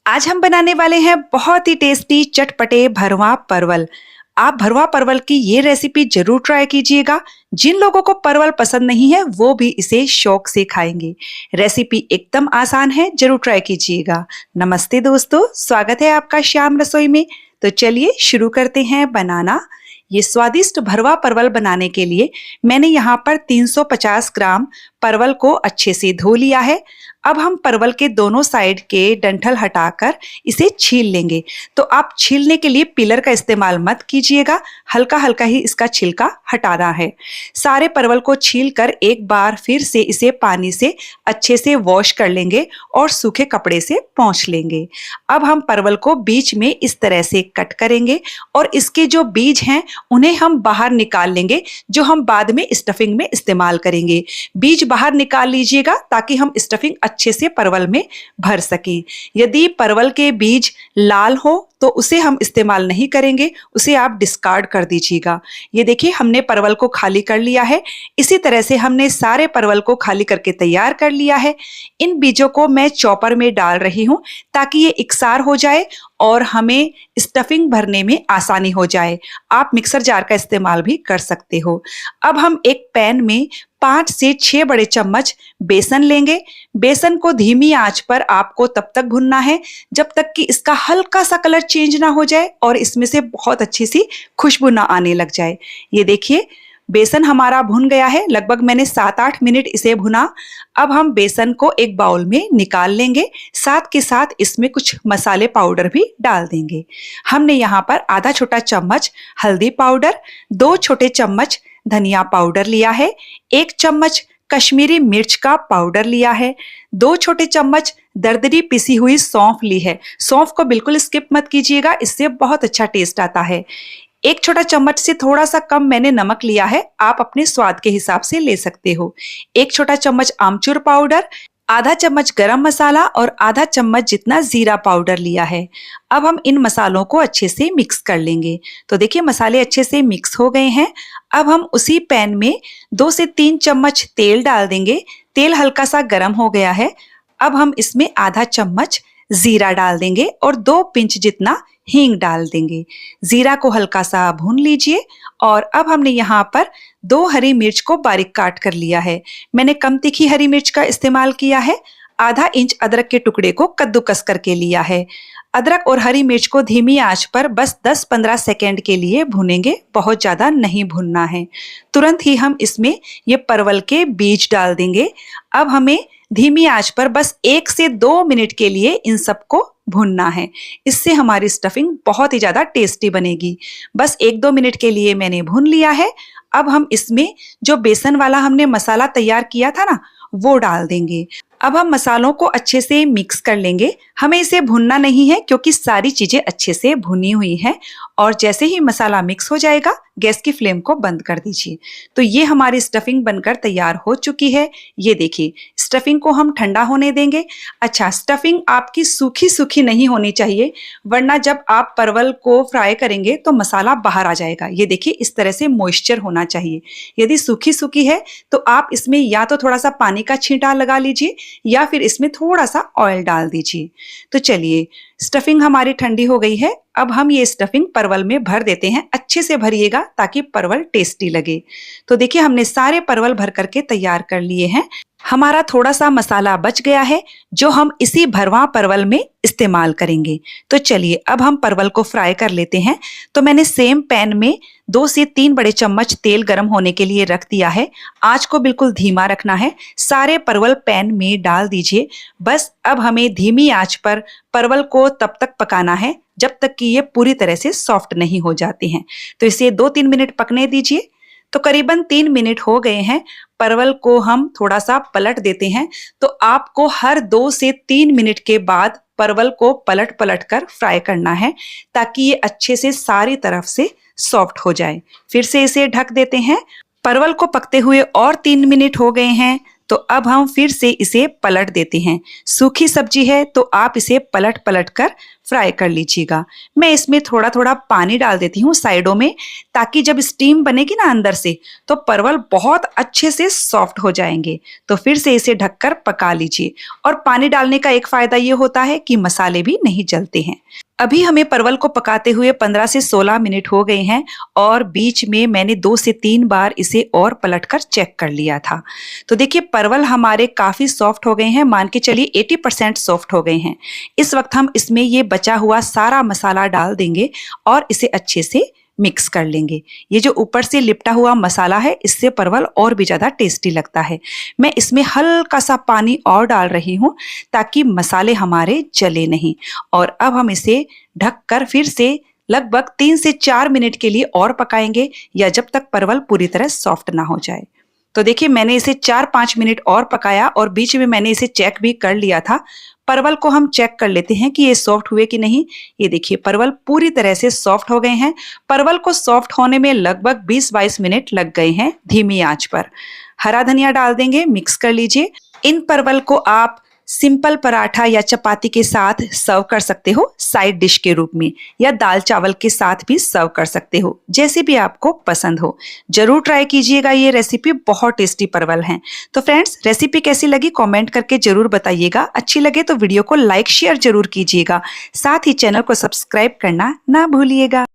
आज हम बनाने वाले हैं बहुत ही टेस्टी चटपटे भरवा परवल। आप भरवा परवल की ये रेसिपी जरूर ट्राई कीजिएगा। जिन लोगों को परवल पसंद नहीं है वो भी इसे शौक से खाएंगे। रेसिपी एकदम आसान है, जरूर ट्राई कीजिएगा। नमस्ते दोस्तों, स्वागत है आपका श्याम रसोई में। तो चलिए शुरू करते हैं बनाना। ये स्वादिष्ट भरवा परवल बनाने के लिए मैंने यहाँ पर 350 ग्राम परवल को अच्छे से धो लिया है। अब हम परवल के दोनों साइड के डंठल हटाकर इसे छील लेंगे। तो आप छीलने के लिए पिलर का इस्तेमाल मत कीजिएगा, हल्का हल्का ही इसका छिलका हटाना है। सारे परवल को छीलकर एक बार फिर से इसे पानी से अच्छे से वॉश कर लेंगे और सूखे कपड़े से पोंछ लेंगे। अब हम परवल को बीच में इस तरह से कट करेंगे और इसके जो बीज हैं उन्हें हम बाहर निकाल लेंगे, जो हम बाद में स्टफिंग में इस्तेमाल करेंगे। बीज बाहर निकाल लीजिएगा ताकि हम स्टफिंग अच्छे से परवल में भर सकें। यदि परवल के बीज लाल हो तो उसे हम इस्तेमाल नहीं करेंगे, उसे आप डिस्कार्ड कर दीजिएगा। ये देखिए, हमने परवल को खाली कर लिया है। इसी तरह से हमने सारे परवल को खाली करके तैयार कर लिया है। इन बीजों को मैं चॉपर में डाल रही हूँ ताकि ये इकसार हो जाए और हमें स्टफिंग भरने में आसानी हो जाए। आप मिक्सर जार का इस्तेमाल भी कर सकते हो। अब हम एक पैन में 5 से 6 बड़े चम्मच बेसन लेंगे। बेसन को धीमी आंच पर आपको तब तक भुनना है जब तक कि इसका हल्का सा कलर चेंज ना हो जाए और इसमें से बहुत अच्छी सी खुशबू ना आने लग जाए। ये देखिए, बेसन हमारा भुन गया है। लगभग मैंने 7-8 मिनट इसे भुना। अब हम बेसन को एक बाउल में निकाल लेंगे। साथ के साथ इसमें कुछ मसाले पाउडर भी डाल देंगे। हमने यहाँ पर आधा छोटा चम्मच हल्दी पाउडर, 2 छोटे चम्मच धनिया पाउडर लिया है, 1 चम्मच कश्मीरी मिर्च का पाउडर लिया है, 2 छोटे चम्मच दरदरी पिसी हुई सौंफ ली है। सौंफ को बिल्कुल स्किप मत कीजिएगा, इससे बहुत अच्छा टेस्ट आता है। 1 छोटा चम्मच से थोड़ा सा कम मैंने नमक लिया है, आप अपने स्वाद के हिसाब से ले सकते हो। 1 छोटा चम्मच आमचूर पाउडर, आधा चम्मच गरम मसाला और आधा चम्मच जितना जीरा पाउडर लिया है। अब हम इन मसालों को अच्छे से मिक्स कर लेंगे। तो देखिए, मसाले अच्छे से मिक्स हो गए हैं। अब हम उसी पैन में 2 से 3 चम्मच तेल डाल देंगे। तेल हल्का सा गरम हो गया है। अब हम इसमें आधा चम्मच जीरा डाल देंगे और 2 पिंच जितना हींग डाल देंगे। जीरा को हल्का सा भून लीजिए और अब हमने यहाँ पर 2 हरी मिर्च को बारीक काट कर लिया है। मैंने कम तीखी हरी मिर्च का इस्तेमाल किया है। आधा इंच अदरक के टुकड़े को कद्दूकस करके लिया है। अदरक और हरी मिर्च को धीमी आंच पर बस 10-15 सेकेंड के लिए भूनेंगे, बहुत ज्यादा नहीं भूनना है। तुरंत ही हम इसमें ये परवल के बीज डाल देंगे। अब हमें धीमी आंच पर बस 1 से 2 मिनट के लिए इन सबको भूनना है। इससे हमारी स्टफिंग बहुत ही ज्यादा टेस्टी बनेगी। बस 1-2 मिनट के लिए मैंने भून लिया है। अब हम इसमें जो बेसन वाला हमने मसाला तैयार किया था ना, वो डाल देंगे। अब हम मसालों को अच्छे से मिक्स कर लेंगे। हमें इसे भूनना नहीं है क्योंकि सारी चीजें अच्छे से भुनी हुई हैं। और जैसे ही मसाला मिक्स हो जाएगा, गैस की फ्लेम को बंद कर दीजिए। तो ये हमारी स्टफिंग बनकर तैयार हो चुकी है। ये देखिए, स्टफिंग को हम ठंडा होने देंगे। अच्छा, स्टफिंग आपकी सूखी सूखी नहीं होनी चाहिए, वरना जब आप परवल को फ्राई करेंगे तो मसाला बाहर आ जाएगा। ये देखिए, इस तरह से मॉइस्चर होना चाहिए। यदि सूखी सूखी है तो आप इसमें या तो थोड़ा सा पानी का छींटा लगा लीजिए या फिर इसमें थोड़ा सा ऑयल डाल दीजिए। तो चलिए, स्टफिंग हमारी ठंडी हो गई है। अब हम ये स्टफिंग परवल में भर देते हैं। अच्छे से भरिएगा ताकि परवल टेस्टी लगे। तो देखिए, हमने सारे परवल भर करके तैयार कर लिए हैं। हमारा थोड़ा सा मसाला बच गया है जो हम इसी भरवा परवल में इस्तेमाल करेंगे। तो चलिए, अब हम परवल को फ्राई कर लेते हैं। तो मैंने सेम पैन में 2 से 3 बड़े चम्मच तेल गर्म होने के लिए रख दिया है। आंच को बिल्कुल धीमा रखना है। सारे परवल पैन में डाल दीजिए। बस अब हमें धीमी आंच पर परवल को तब तक पकाना है जब तक कि ये पूरी तरह से सॉफ्ट नहीं हो जाते हैं। तो इसे 2-3 मिनट पकने दीजिए। तो करीबन 3 मिनट हो गए हैं। परवल को हम थोड़ा सा पलट देते हैं। तो आपको हर 2 से 3 मिनट के बाद परवल को पलट पलट कर फ्राई करना है ताकि ये अच्छे से सारी तरफ से सॉफ्ट हो जाए। फिर से इसे ढक देते हैं। परवल को पकते हुए और 3 मिनट हो गए हैं। तो अब हम फिर से इसे पलट देते हैं। सूखी सब्जी है तो आप इसे पलट पलट कर फ्राई कर लीजिएगा। मैं इसमें थोड़ा-थोड़ा पानी डाल देती हूँ साइडों में, ताकि जब स्टीम बनेगी ना अंदर से, तो परवल बहुत अच्छे से सॉफ्ट हो जाएँगे। तो फिर से इसे ढककर पका लीजिए और पानी डालने का एक फ़ायदा ये होता है कि मसाले भी नहीं जलते हैं। अभी हमें परवल को पकाते हुए 15 से 16 मिनट हो गए हैं और बीच में मैंने 2 से 3 बार इसे और पलटकर चेक कर लिया था। तो देखिए परवल हमारे काफ़ी सॉफ्ट हो गए हैं, मान के चलिए 80% सॉफ्ट हो गए हैं। इस वक़्त हम इसमें ये बचा हुआ सारा मसाला डाल देंगे और इसे अच्छे से मिक्स कर लेंगे। ये जो ऊपर से लिपटा हुआ मसाला है, इससे परवल और भी ज़्यादा टेस्टी लगता है। मैं इसमें हल्का-सा पानी और डाल रही हूँ, ताकि मसाले हमारे जले नहीं। और अब हम इसे ढककर फिर से लगभग 3 से 4 मिनट के लिए और पकाएँगे, या जब तक परवल पूरी तरह सॉफ्ट ना हो जाए। तो देखिए मैंने इसे 4-5 मिनट और पकाया और बीच में मैंने इसे चेक भी कर लिया था। परवल को हम चेक कर लेते हैं कि ये सॉफ्ट हुए कि नहीं। ये देखिए परवल पूरी तरह से सॉफ्ट हो गए हैं। परवल को सॉफ्ट होने में लगभग 20-22 मिनट लग गए हैं धीमी आंच पर। हरा धनिया डाल देंगे, मिक्स कर लीजिए। इन परवल को आप सिंपल पराठा या चपाती के साथ सर्व कर सकते हो, साइड डिश के रूप में, या दाल चावल के साथ भी सर्व कर सकते हो, जैसे भी आपको पसंद हो। जरूर ट्राई कीजिएगा, ये रेसिपी बहुत टेस्टी परवल हैं। तो फ्रेंड्स, रेसिपी कैसी लगी कमेंट करके जरूर बताइएगा। अच्छी लगे तो वीडियो को लाइक शेयर जरूर कीजिएगा। साथ ही चैनल को सब्सक्राइब करना ना भूलिएगा।